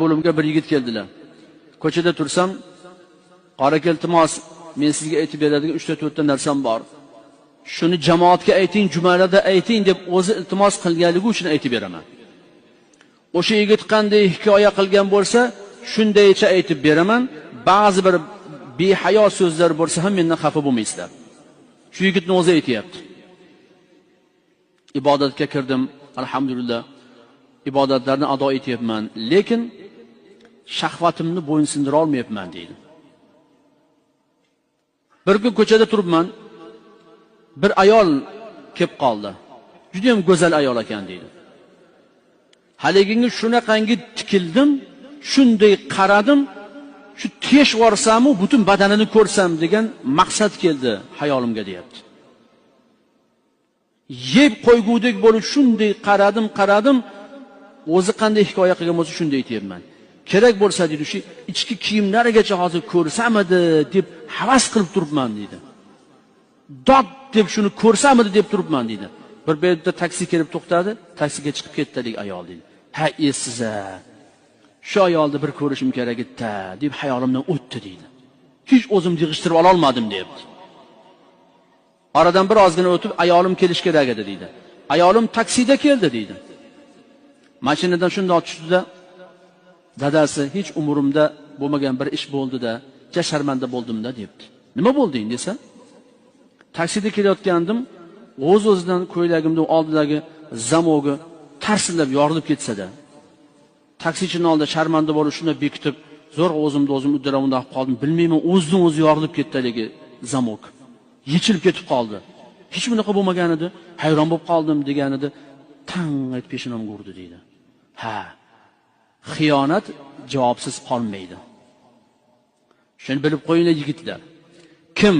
hovlimga bir yigit keldilar. Ko'chada tursam, qora aka iltimos, men sizga aytib beradigan 3-4 ta narsam bor. Shuni jamoatga ayting, jumalarda ayting deb o'zi iltimos qilganligi uchun aytib beraman. O'sha yigit qanday hikoya qilgan bo'lsa, shundaycha aytib beraman. Ba'zi bir behayo so'zlar bo'lsa ham mendan xafa bo'lmaysizlar. Shu yigitning o'zi aytayapti. Ibodatga kirdim, alhamdulillah. Ibodatlarni ado etyapman, lekin shahvatimni bo'yinsindira olmayapman deydi. Bir kun ko'chada turibman, bir ayol kelib qoldi. Juda ham go'zal ayol ekan deydi. Haliginga shunaqangi tikildim, shunday qaradim, shu tesh vorsamu butun badanini ko'rsam degan maqsad keldi hayolimga deyapti. Yeb qo'ygudek bo'lib shunday qaradim, o'zi qanday hikoya qilgan bo'lsa shunday aytayapman. Kerak bo'lsa deydi, shu ichki kiyimlarigacha hozir ko'rsamidi deb havas qilib turibman deydi. Dod deb shuni ko'rsamidi deb turibman deydi. Bir yerda taksi kelib to'xtadi, taksiga chiqib ketdi ayol deydi. Ha, esiz-a. Shu ayolni bir ko'rishim kerak edi deb hayolimdan o'tdi deydi. Hech o'zim yig'ishtirib ola olmadim deyapti. Oradan bir ozgina o'tib ayolim kelish kerak edi deydi. Ayolim taksida keldi deydi. Mashinadan shundoq tushdi-da, dadasi hech umrimda bo'lmagan bir ish bo'ldi-da, sharmanda bo'ldim-da debdi. Nima bo'lding desa? Taksida kelayotgandim, o'z-o'zidan ko'ylagimning oldidagi zamogi tarsillab yorilib ketsa-da, taksichining oldida sharmanda bo'lib shuni bekitib, zo'r o'zimni o'zim uddaramda qoldim. Bilmayman, o'zidan o'zi yorilib ketdiligi zamok. Yechilib ketib qoldi. Hech bunaqa bo'lmagan edi. Hayron bo'lib qoldim degan edi. Tang aytib peshonamga urdi deydi. Ha. Xiyonat javobsiz qolmaydi. Shuni bilib qo'yinglar yigitlar. Kim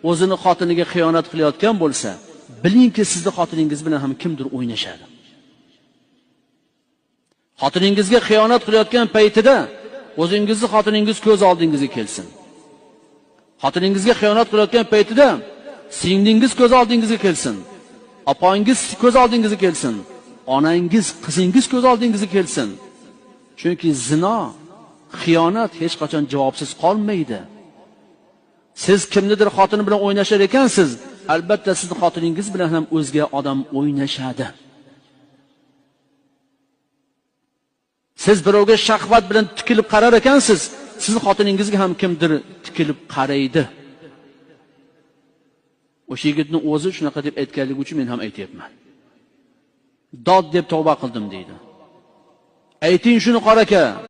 o'zini xotiniga xiyonat qilayotgan bo'lsa, bilingki sizning xotiningiz bilan ham kimdir o'ynashadi. Xotiningizga xiyonat qilayotgan paytida o'zingizni xotiningiz ko'z oldingizga kelsin. Xotiningizga xiyonat qilayotgan paytida singlingiz ko'z oldingizga kelsin. Opangiz ko'z oldingizga kelsin. Onangiz, qizingiz ko'z oldingizga kelsin. Chunki zino, xiyonat hech qachon javobsiz qolmaydi. Siz kimnidir xotini bilan o'ynashar ekansiz, albatta sizning xotiningiz bilan ham o'zga odam o'ynashadi. Siz birovga shahvat bilan tikilib qarar ekansiz, sizning xotiningizga ham kimdir tikilib qaraydi. O'sha yigitning o'zi shunaqa deb aytganligi uchun men ham aytayapman. Dod deb tavba qildim deydi. Ayting shuni qora aka.